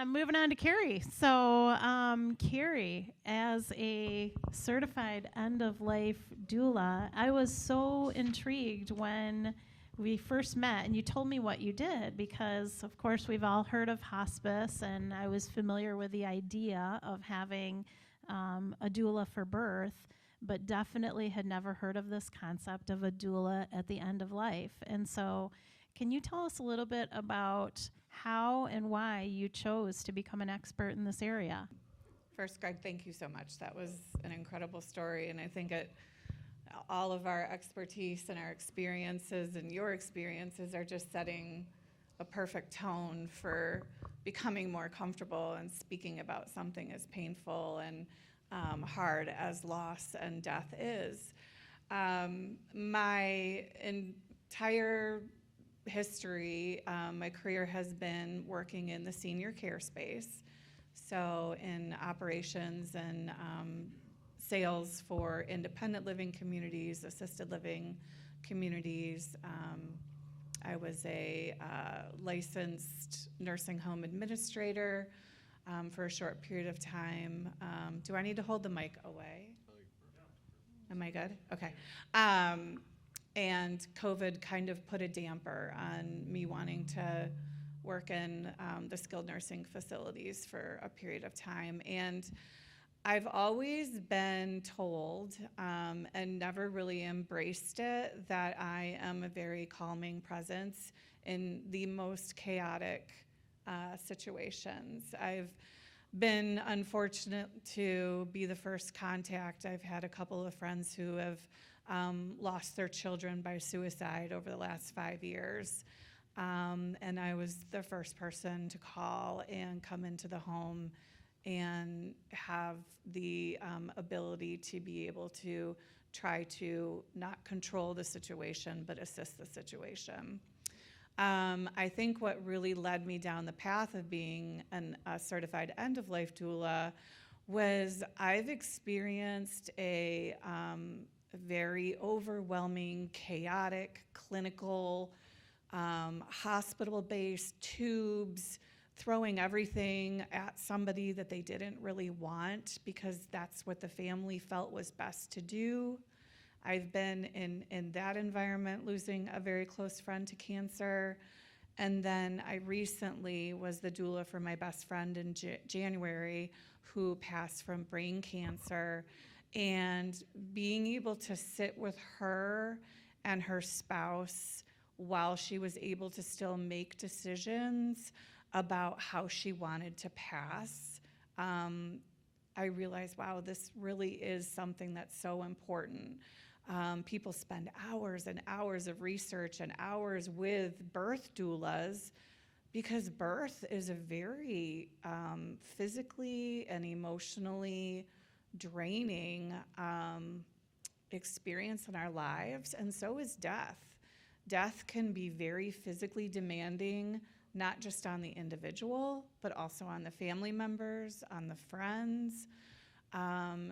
Moving on to Cairey. So, Cairey, as a certified end-of-life doula, I was so intrigued when we first met and you told me what you did because, of course, we've all heard of hospice, and I was familiar with the idea of having a doula for birth, but definitely had never heard of this concept of a doula at the end of life. And so can you tell us a little bit about how and why you chose to become an expert in this area? First, Greg, thank you so much. That was an incredible story, and I think all of our expertise and our experiences and your experiences are just setting a perfect tone for becoming more comfortable and speaking about something as painful and hard as loss and death is. My entire history, my career has been working in the senior care space, so in operations and sales for independent living communities, assisted living communities. I was a licensed nursing home administrator for a short period of time. Do I need to hold the mic away? Am I good? Okay. And COVID kind of put a damper on me wanting to work in the skilled nursing facilities for a period of time. And I've always been told, and never really embraced it, that I am a very calming presence in the most chaotic situations. I've been unfortunate to be the first contact. I've had a couple of friends who have lost their children by suicide over the last 5 years. And I was the first person to call and come into the home and have the ability to be able to try to not control the situation, but assist the situation. I think what really led me down the path of being a certified end-of-life doula was I've experienced a very overwhelming, chaotic, clinical, hospital-based tubes, throwing everything at somebody that they didn't really want because that's what the family felt was best to do. I've been in that environment, losing a very close friend to cancer. And then I recently was the doula for my best friend in January who passed from brain cancer. And being able to sit with her and her spouse while she was able to still make decisions about how she wanted to pass, I realized, wow, this really is something that's so important. People spend hours and hours of research and hours with birth doulas because birth is a very physically and emotionally draining experience in our lives, and so is death. Death can be very physically demanding, not just on the individual, but also on the family members, on the friends.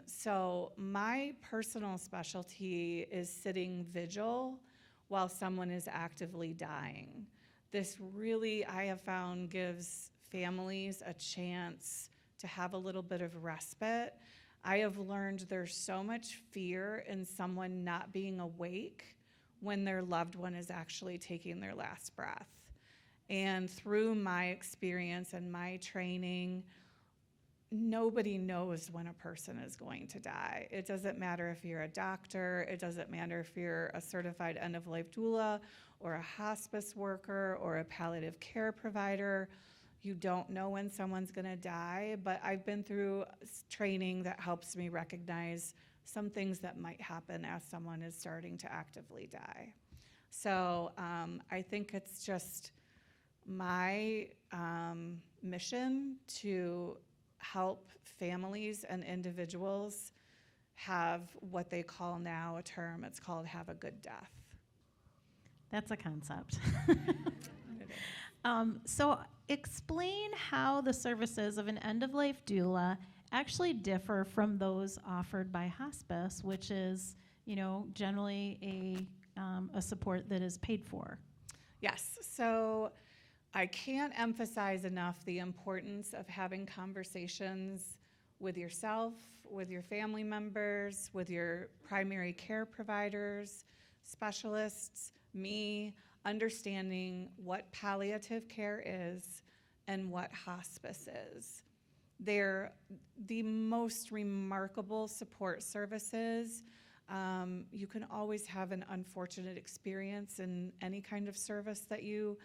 So my personal specialty is sitting vigil while someone is actively dying. This really, I have found, gives families a chance to have a little bit of respite. I have learned there's so much fear in someone not being awake when their loved one is actually taking their last breath. And through my experience and my training, nobody knows when a person is going to die. It doesn't matter if you're a doctor, it doesn't matter if you're a certified end-of-life doula or a hospice worker or a palliative care provider. You don't know when someone's gonna die, but I've been through training that helps me recognize some things that might happen as someone is starting to actively die. So I think it's just my mission to help families and individuals have what they call now a term, it's called have a good death. That's a concept. So explain how the services of an end-of-life doula actually differ from those offered by hospice, which is, generally a support that is paid for. Yes. So I can't emphasize enough the importance of having conversations with yourself, with your family members, with your primary care providers, specialists, me, understanding what palliative care is and what hospice is. They're the most remarkable support services. You can always have an unfortunate experience in any kind of service that you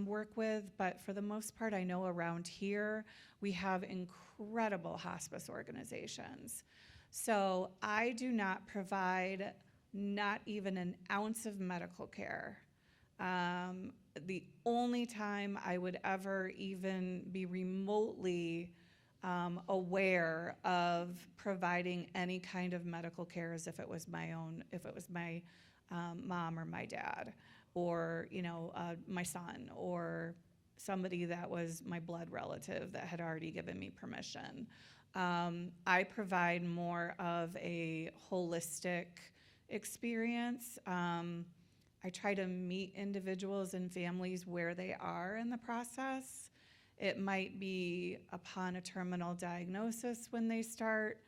work with, but for the most part, I know around here we have incredible hospice organizations. So I do not provide not even an ounce of medical care. The only time I would ever even be remotely aware of providing any kind of medical care is if it was my mom or my dad, or my son, or somebody that was my blood relative that had already given me permission. I provide more of a holistic experience. I try to meet individuals and families where they are in the process. It might be upon a terminal diagnosis when they start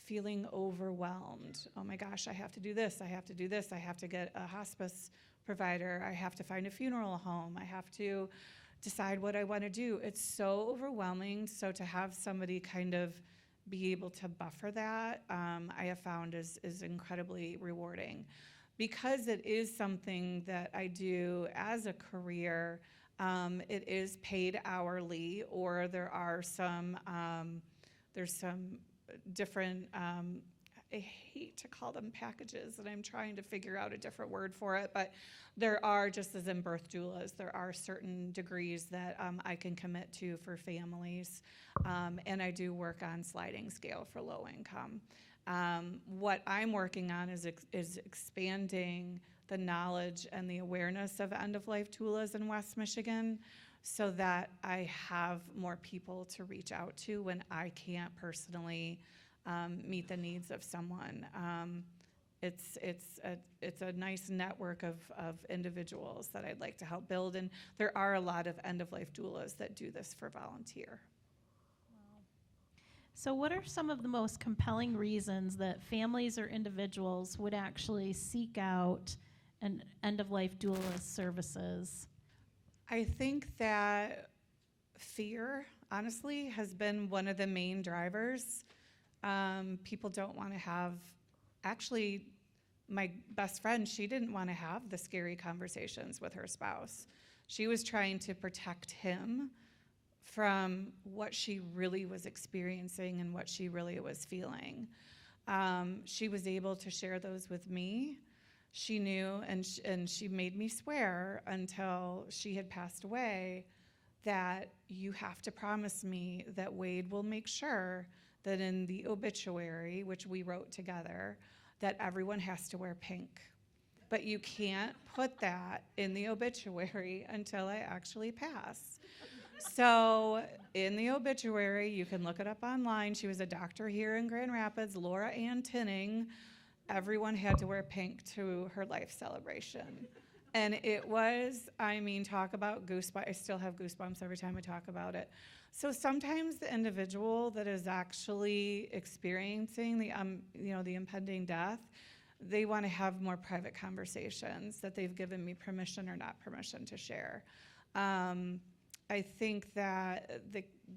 feeling overwhelmed. Oh my gosh, I have to do this, I have to do this, I have to get a hospice provider, I have to find a funeral home, I have to decide what I want to do. It's so overwhelming. So to have somebody kind of be able to buffer that, I have found is incredibly rewarding. Because it is something that I do as a career, it is paid hourly, or there's some different, I hate to call them packages, and I'm trying to figure out a different word for it, but there are, just as in birth doulas, there are certain degrees that I can commit to for families, and I do work on sliding scale for low income. What I'm working on is expanding the knowledge and the awareness of end-of-life doulas in West Michigan, so that I have more people to reach out to when I can't personally meet the needs of someone. It's a nice network of individuals that I'd like to help build, and there are a lot of end-of-life doulas that do this for volunteer. So what are some of the most compelling reasons that families or individuals would actually seek out an end-of-life doula services? I think that fear, honestly, has been one of the main drivers. People don't want to have, actually, my best friend, she didn't want to have the scary conversations with her spouse. She was trying to protect him from what she really was experiencing and what she really was feeling. She was able to share those with me. She knew, and she made me swear until she had passed away, that you have to promise me that Wade will make sure that in the obituary, which we wrote together, that everyone has to wear pink. But you can't put that in the obituary until I actually pass. So in the obituary, you can look it up online. She was a doctor here in Grand Rapids, Laura Ann Tinning. Everyone had to wear pink to her life celebration. And it was, talk about goosebumps. I still have goosebumps every time I talk about it. So sometimes the individual that is actually experiencing the impending death, they want to have more private conversations that they've given me permission or not permission to share. I think that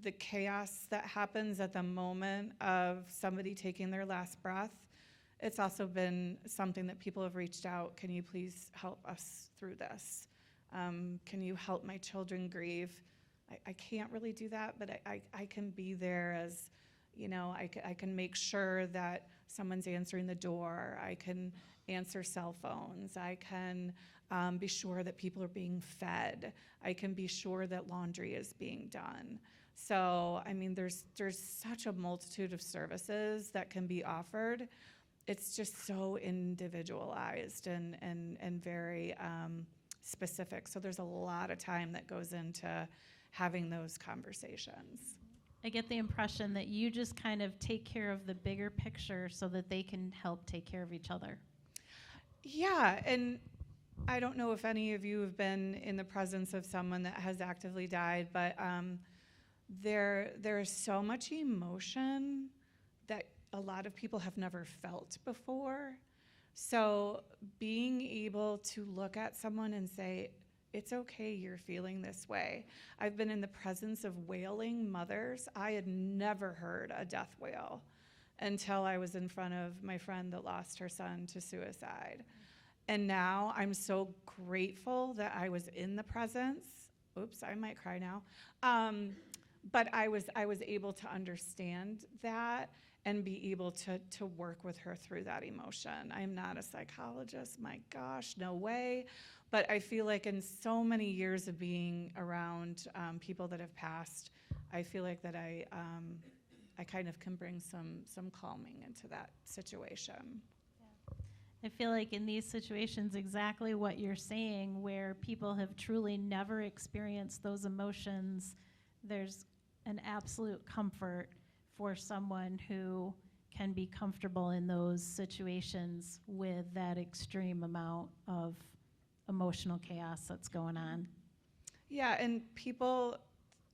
the chaos that happens at the moment of somebody taking their last breath, it's also been something that people have reached out. Can you please help us through this? Can you help my children grieve? I can't really do that, but I can be there as, I can make sure that someone's answering the door. I can answer cell phones. I can be sure that people are being fed. I can be sure that laundry is being done. So, there's such a multitude of services that can be offered. It's just so individualized and very specific. So there's a lot of time that goes into having those conversations. I get the impression that you just kind of take care of the bigger picture so that they can help take care of each other. Yeah, and I don't know if any of you have been in the presence of someone that has actively died, but there is so much emotion that a lot of people have never felt before. So being able to look at someone and say, it's okay, you're feeling this way. I've been in the presence of wailing mothers. I had never heard a death wail until I was in front of my friend that lost her son to suicide. And now I'm so grateful that I was in the presence. Oops, I might cry now. But I was able to understand that and be able to work with her through that emotion. I'm not a psychologist, my gosh, no way. But I feel like in so many years of being around people that have passed, I feel like that I kind of can bring some calming into that situation. I feel like in these situations, exactly what you're saying, where people have truly never experienced those emotions, there's an absolute comfort for someone who can be comfortable in those situations with that extreme amount of emotional chaos that's going on. Yeah, and people,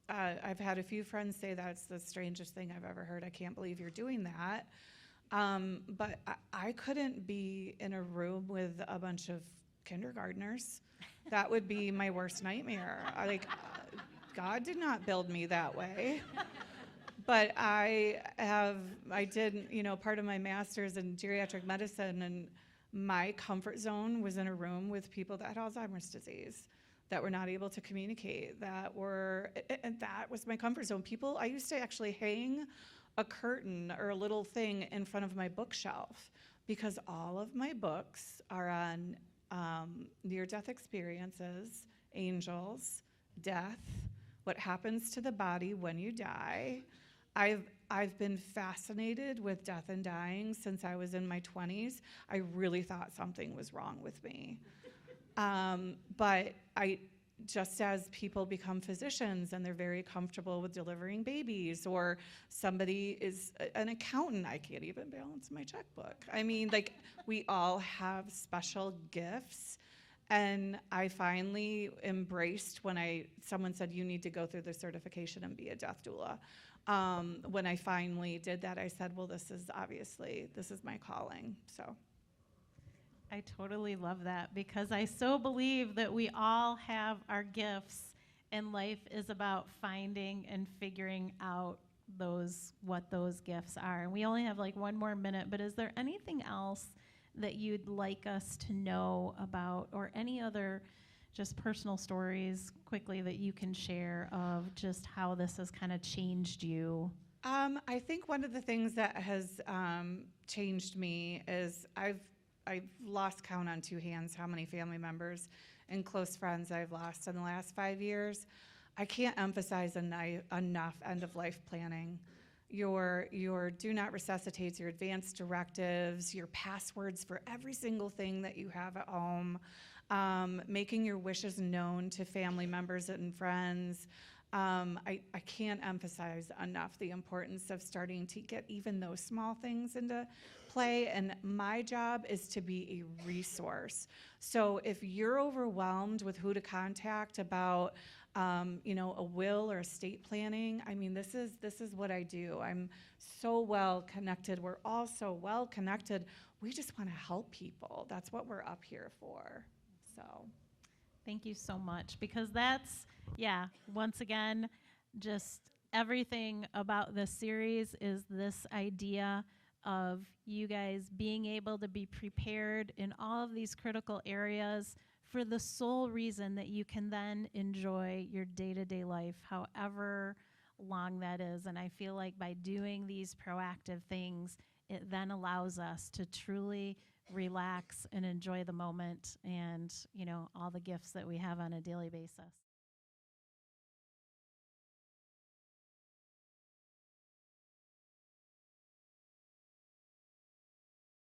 I've had a few friends say that's the strangest thing I've ever heard. I can't believe you're doing that. But I couldn't be in a room with a bunch of kindergartners. That would be my worst nightmare. God did not build me that way. But I did, part of my master's in geriatric medicine, and my comfort zone was in a room with people that had Alzheimer's disease, that were not able to communicate, and that was my comfort zone. I used to actually hang a curtain or a little thing in front of my bookshelf because all of my books are on near-death experiences, angels, death, what happens to the body when you die. I've been fascinated with death and dying since I was in my 20s. I really thought something was wrong with me. But just as people become physicians and they're very comfortable with delivering babies, or somebody is an accountant, I can't even balance my checkbook. I mean, we all have special gifts. And I finally embraced when someone said, you need to go through the certification and be a death doula. When I finally did that, I said, well, this is my calling, so. I totally love that, because I so believe that we all have our gifts, and life is about finding and figuring out what those gifts are. And we only have like one more minute, but is there anything else that you'd like us to know about, or any other just personal stories quickly that you can share of just how this has kind of changed you? I think one of the things that has changed me is I've lost count on two hands how many family members and close friends I've lost in the last 5 years. I can't emphasize enough end-of-life planning. Your do not resuscitates, your advance directives, your passwords for every single thing that you have at home, making your wishes known to family members and friends. I can't emphasize enough the importance of starting to get even those small things into play, and my job is to be a resource. So if you're overwhelmed with who to contact about a will or estate planning, I mean, this is what I do. I'm so well connected. We're all so well connected. We just want to help people. That's what we're up here for. So Thank you so much, because that's, once again, just everything about this series is this idea of you guys being able to be prepared in all of these critical areas for the sole reason that you can then enjoy your day-to-day life, however long that is. And I feel like by doing these proactive things, it then allows us to truly relax and enjoy the moment and, all the gifts that we have on a daily basis.